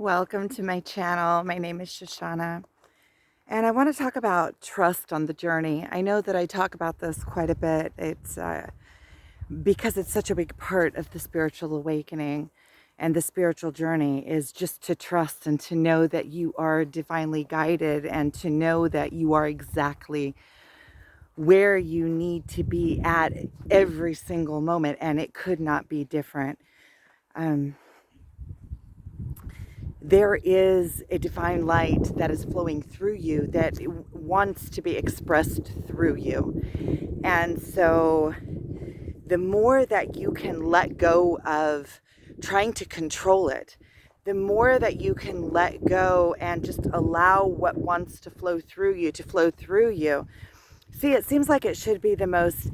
Welcome to my channel. My name is Shoshana, and I want to talk about trust on the journey. I know that I talk about this quite a bit. It's because it's such a big part of the spiritual awakening and the spiritual journey is just to trust and to know that you are divinely guided and to know that you are exactly where you need to be at every single moment, and it could not be different. Um, there is a divine light that is flowing through you that wants to be expressed through you. And so the more that you can let go of trying to control it, the more that you can let go and just allow what wants to flow through you to flow through you. See, it seems like it should be the most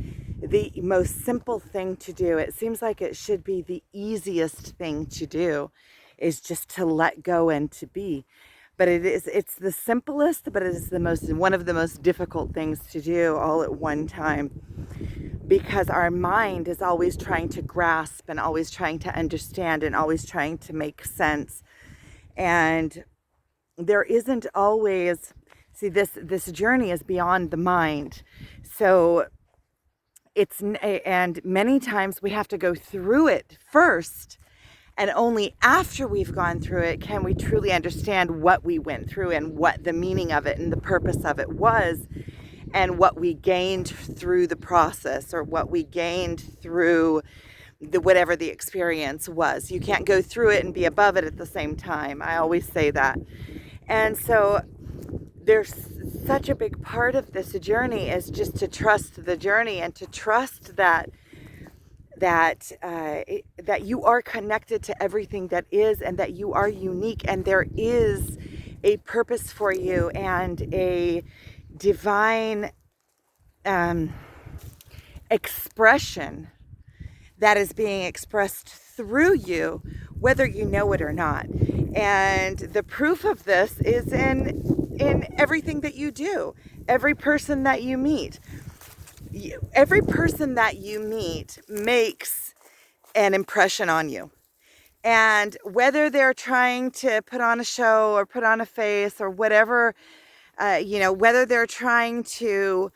simple thing to do. It seems like it should be the easiest thing to do, is just to let go and to be. But it's the simplest, but it is one of the most difficult things to do all at one time, because our mind is always trying to grasp and always trying to understand and always trying to make sense. And there isn't always, see, this journey is beyond the mind. So and many times we have to go through it first, and only after we've gone through it can we truly understand what we went through and what the meaning of it and the purpose of it was, and what we gained through the process, or what we gained through whatever the experience was. You can't go through it and be above it at the same time. I always say that. And so there's such a big part of this journey is just to trust the journey and to trust that you are connected to everything that is, and that you are unique, and there is a purpose for you and a divine expression that is being expressed through you, whether you know it or not. And the proof of this is in everything that you do, every person that you meet. Every person that you meet makes an impression on you. And whether they're trying to put on a show or put on a face or whatever, whether they're trying to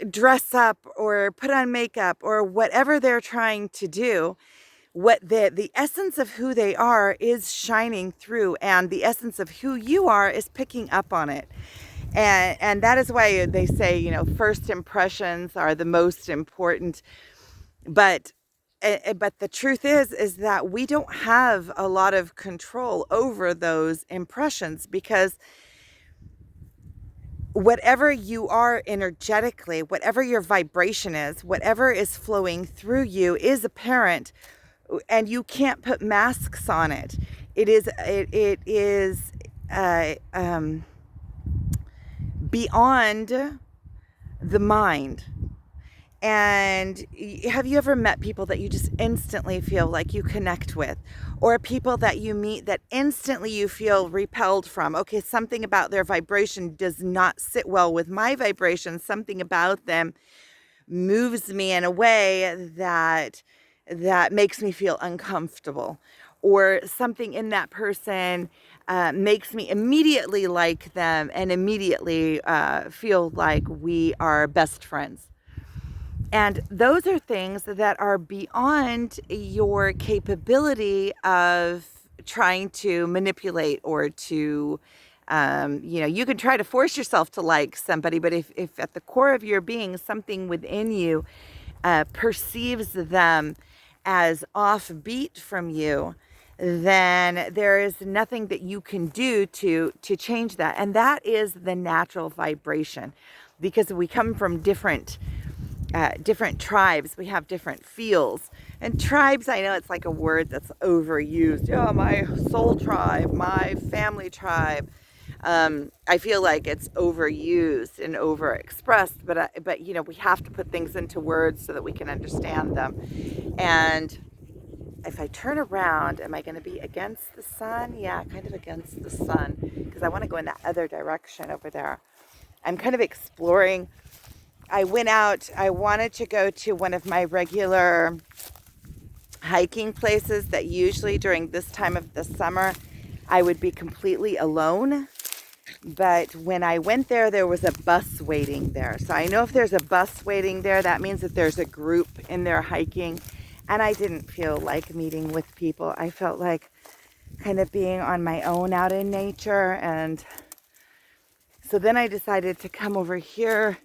dress up or put on makeup or whatever they're trying to do, what the essence of who they are is shining through, and the essence of who you are is picking up on it. And that is why they say, first impressions are the most important. But the truth is that we don't have a lot of control over those impressions, because whatever you are energetically, whatever your vibration is, whatever is flowing through you is apparent, and you can't put masks on it. It is beyond the mind. And have you ever met people that you just instantly feel like you connect with, or people that you meet that instantly you feel repelled from? Okay, something about their vibration does not sit well with my vibration. Something about them moves me in a way that makes me feel uncomfortable, or something in that person makes me immediately like them and immediately feel like we are best friends. And those are things that are beyond your capability of trying to manipulate, or to, you can try to force yourself to like somebody, but if at the core of your being, something within you perceives them as offbeat from you, then there is nothing that you can do to change that. And that is the natural vibration, because we come from different tribes. We have different feels. And tribes, I know it's like a word that's overused. Oh, my soul tribe, my family tribe. I feel like it's overused and overexpressed, but we have to put things into words so that we can understand them. And if I turn around, am I going to be against the sun? Yeah, kind of against the sun, because I want to go in that other direction over there. I'm kind of exploring. I went out, I wanted to go to one of my regular hiking places that usually during this time of the summer I would be completely alone. But when I went there, there was a bus waiting there. So I know if there's a bus waiting there, that means that there's a group in there hiking. And I didn't feel like meeting with people. I felt like kind of being on my own out in nature. And so then I decided to come over here.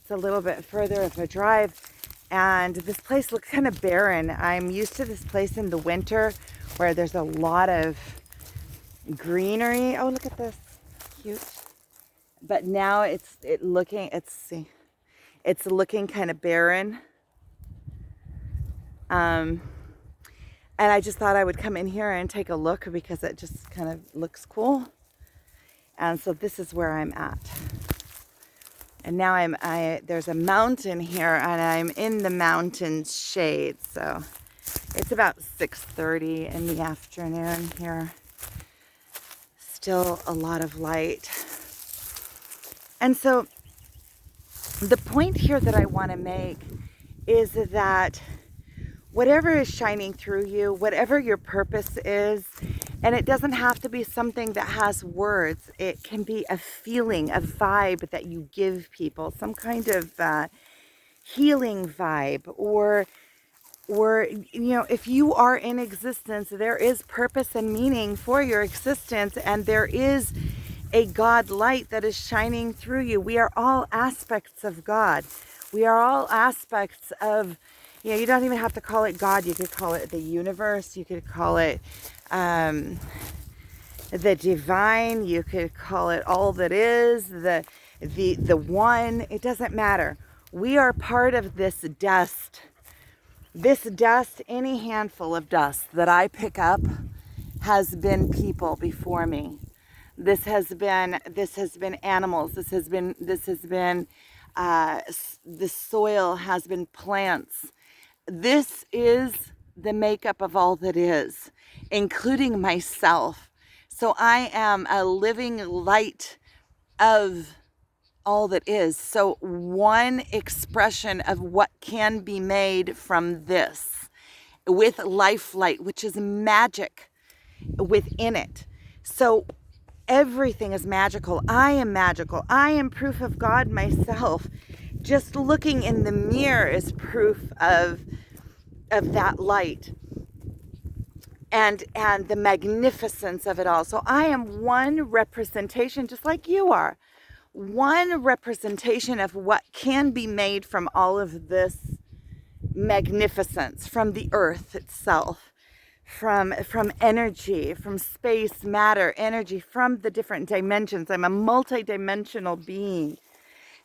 It's a little bit further of a drive. And this place looks kind of barren. I'm used to this place in the winter where there's a lot of greenery. Oh, look at this. Cute. But now it's looking kind of barren. And I just thought I would come in here and take a look because it just kind of looks cool. And so this is where I'm at. And now there's a mountain here and I'm in the mountain's shade. So it's about 6:30 in the afternoon here. Still a lot of light. And so the point here that I want to make is that whatever is shining through you, whatever your purpose is, and it doesn't have to be something that has words. It can be a feeling, a vibe that you give people, some kind of healing vibe, or if you are in existence, there is purpose and meaning for your existence, and there is a God light that is shining through you. We are all aspects of God. We are all aspects of, you don't even have to call it God. You could call it the universe. You could call it the divine. You could call it all that is, the one. It doesn't matter. We are part of this dust. This dust, any handful of dust that I pick up, has been people before me. This has been animals. The soil has been plants. This is the makeup of all that is, including myself. So I am a living light of all that is. So one expression of what can be made from this, with life light, which is magic within it. So everything is magical. I am magical. I am proof of God myself. Just looking in the mirror is proof of that light and the magnificence of it all. So I am one representation, just like you are. One representation of what can be made from all of this magnificence, from the earth itself, from energy, from space, matter, energy, from the different dimensions. I'm a multi-dimensional being.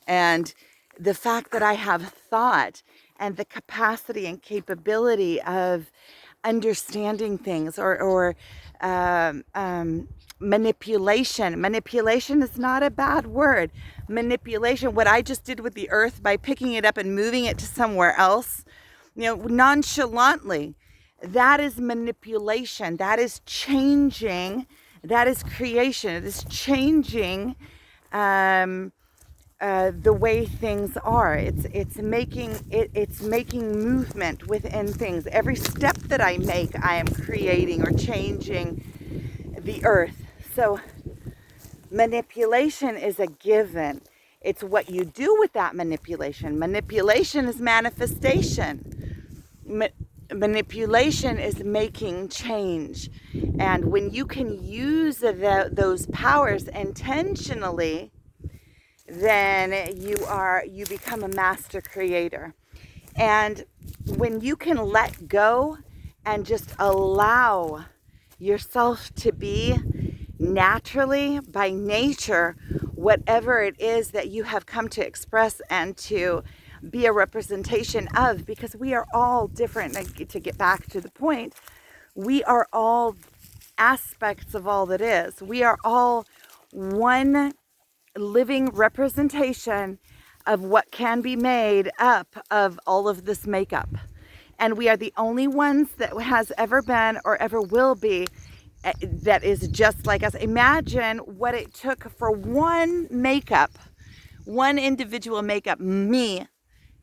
And the fact that I have thought and the capacity and capability of understanding things or manipulation. Manipulation is not a bad word. Manipulation, what I just did with the earth by picking it up and moving it to somewhere else, nonchalantly, that is manipulation. That is changing. That is creation. It is changing the way things are. It's making movement within things. Every step that I make, I am creating or changing the earth. So manipulation is a given. It's what you do with that manipulation. Manipulation is manifestation. Manipulation is making change. And when you can use those powers intentionally, then you become a master creator. And when you can let go and just allow yourself to be naturally, by nature, whatever it is that you have come to express and to be a representation of, because we are all different. To get back to the point, we are all aspects of all that is. We are all one living representation of what can be made up of all of this makeup. And we are the only ones that has ever been or ever will be that is just like us. Imagine what it took for one individual makeup, me,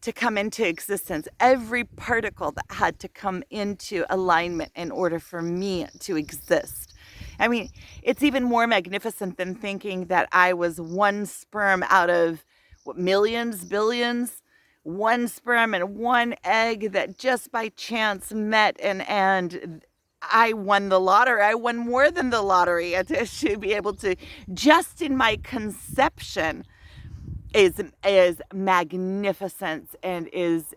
to come into existence, every particle that had to come into alignment in order for me to exist. I mean, it's even more magnificent than thinking that I was one sperm out of what, millions, billions, one sperm and one egg that just by chance met, and I won the lottery. I won more than the lottery to be able to, just in my conception, is magnificence, and is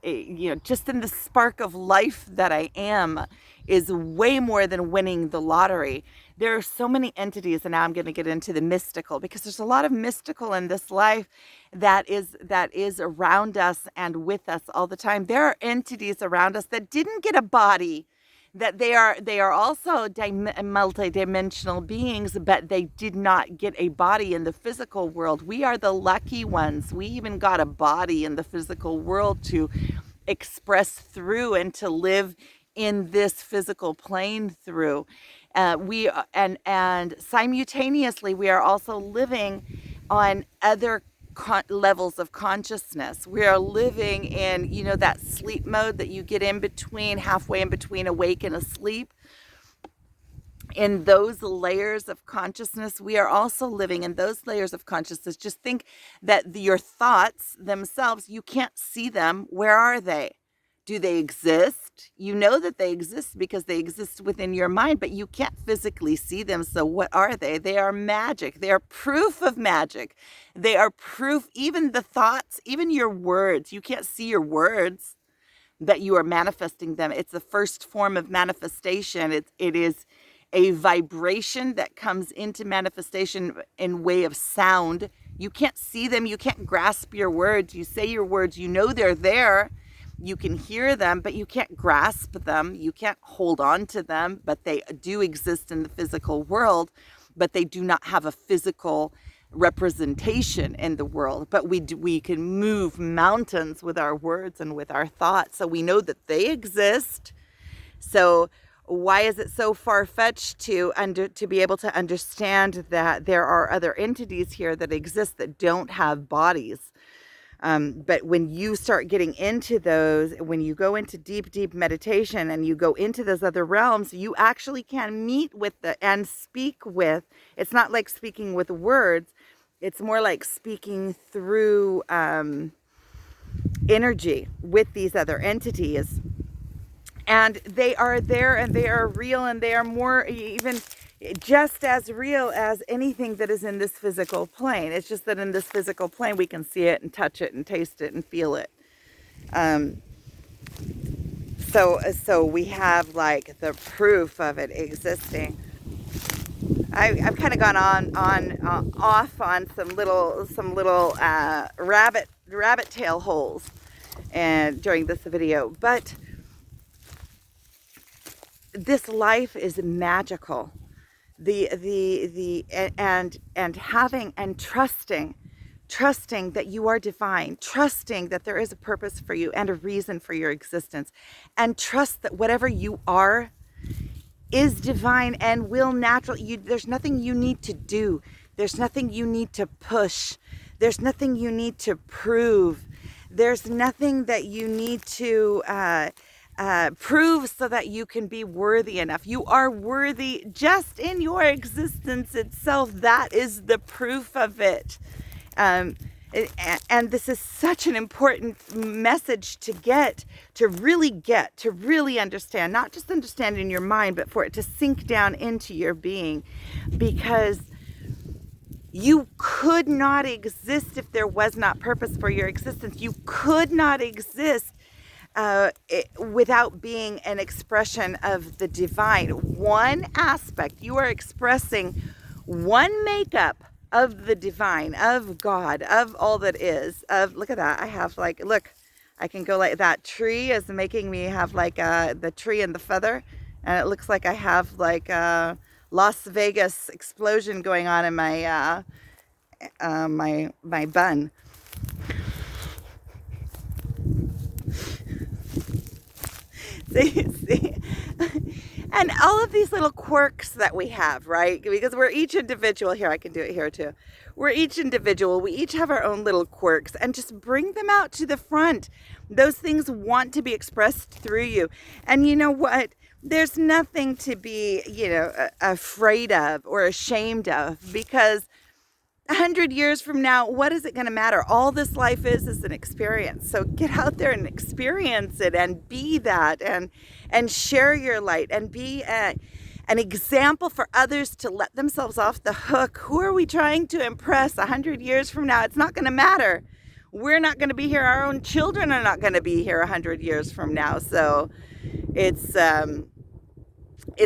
just in the spark of life that I am, is way more than winning the lottery. There are so many entities, and now I'm going to get into the mystical, because there's a lot of mystical in this life that is around us and with us all the time. There are entities around us that didn't get a body, that they are also multidimensional beings, but they did not get a body in the physical world. We are the lucky ones. We even got a body in the physical world to express through and to live in this physical plane through. And simultaneously, we are also living on other levels of consciousness. We are living in, that sleep mode that you get in between, halfway in between awake and asleep. In those layers of consciousness, we are also living in those layers of consciousness. Just think that your thoughts themselves, you can't see them. Where are they? Do they exist? You know that they exist because they exist within your mind, but you can't physically see them. So what are they? They are magic. They are proof of magic. They are proof, even the thoughts, even your words. You can't see your words, that you are manifesting them. It's the first form of manifestation. It is a vibration that comes into manifestation in way of sound. You can't see them. You can't grasp your words. You say your words. You know they're there. You can hear them, but you can't grasp them. You can't hold on to them, but they do exist in the physical world, but they do not have a physical representation in the world. But we can move mountains with our words and with our thoughts. So we know that they exist. So why is it so far-fetched to be able to understand that there are other entities here that exist that don't have bodies? But when you start getting into those, when you go into deep, deep meditation and you go into those other realms, you actually can meet with and speak with. It's not like speaking with words. It's more like speaking through energy with these other entities. And they are there, and they are real, and they are more even just as real as anything that is in this physical plane. It's just that in this physical plane, we can see it and touch it and taste it and feel it. So we have like the proof of it existing. I've kind of gone off on some little rabbit tail holes and during this video, but this life is magical. And having and trusting that you are divine, trusting that there is a purpose for you and a reason for your existence, and trust that whatever you are is divine and will naturally. There's nothing you need to do. There's nothing you need to push. There's nothing you need to prove. There's nothing that you need to prove so that you can be worthy enough. You are worthy just in your existence itself. That is the proof of it. And this is such an important message to really understand, not just understand in your mind, but for it to sink down into your being, because you could not exist if there was not purpose for your existence. You could not exist without being an expression of the divine. One aspect, you are expressing one makeup of the divine, of God, of all that is. Look at that. I have look, I can go like that. Tree is making me have the tree and the feather, and it looks like I have a Las Vegas explosion going on in my my bun. See, And all of these little quirks that we have, right? Because we're each individual. Here, I can do it here too. We're each individual. We each have our own little quirks, and just bring them out to the front. Those things want to be expressed through you. And you know what? There's nothing to be, afraid of or ashamed of, because 100 years from now, what is it going to matter? All this life is an experience. So get out there and experience it, and be that, and share your light, and be an example for others to let themselves off the hook. Who are we trying to impress 100 years from now? It's not going to matter. We're not going to be here. Our own children are not going to be here 100 years from now. So it's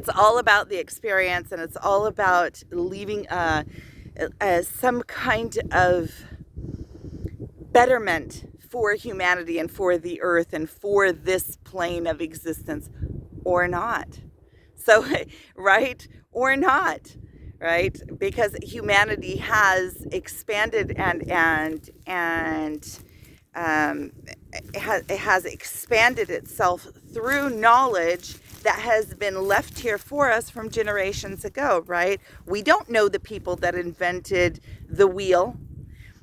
all about the experience, and it's all about leaving some kind of betterment for humanity and for the earth and for this plane of existence, or not. So, right? Or not, right? Because humanity has expanded it has expanded itself through knowledge that has been left here for us from generations ago, right? We don't know the people that invented the wheel,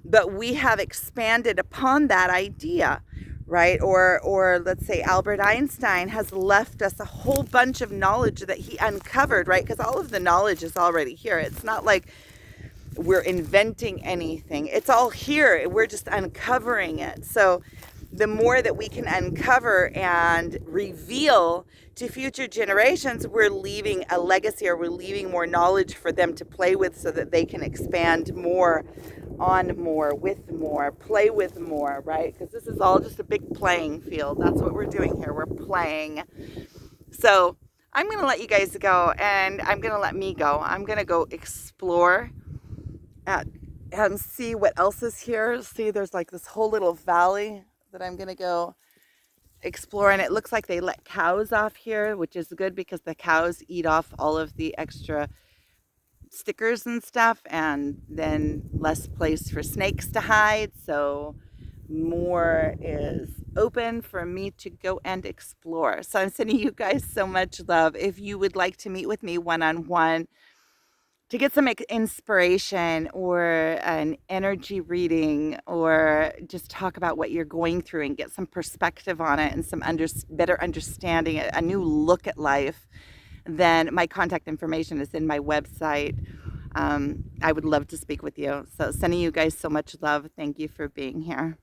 but we have expanded upon that idea, right? Or let's say Albert Einstein has left us a whole bunch of knowledge that he uncovered, right? Because all of the knowledge is already here. It's not like we're inventing anything. It's all here. We're just uncovering it. So the more that we can uncover and reveal to future generations, we're leaving a legacy, or we're leaving more knowledge for them to play with, so that they can expand more, on more, with more, play with more, right? Because this is all just a big playing field. That's what we're doing here. We're playing. So I'm going to let you guys go, and I'm going to let me go. I'm going to go explore and see what else is here. See, there's like this whole little valley that I'm going to go explore, and it looks like they let cows off here, which is good, because the cows eat off all of the extra stickers and stuff, and then less place for snakes to hide. So more is open for me to go and explore. So I'm sending you guys so much love. If you would like to meet with me one-on-one to get some inspiration, or an energy reading, or just talk about what you're going through and get some perspective on it, and some better understanding, a new look at life, then my contact information is in my website. I would love to speak with you. So sending you guys so much love. Thank you for being here.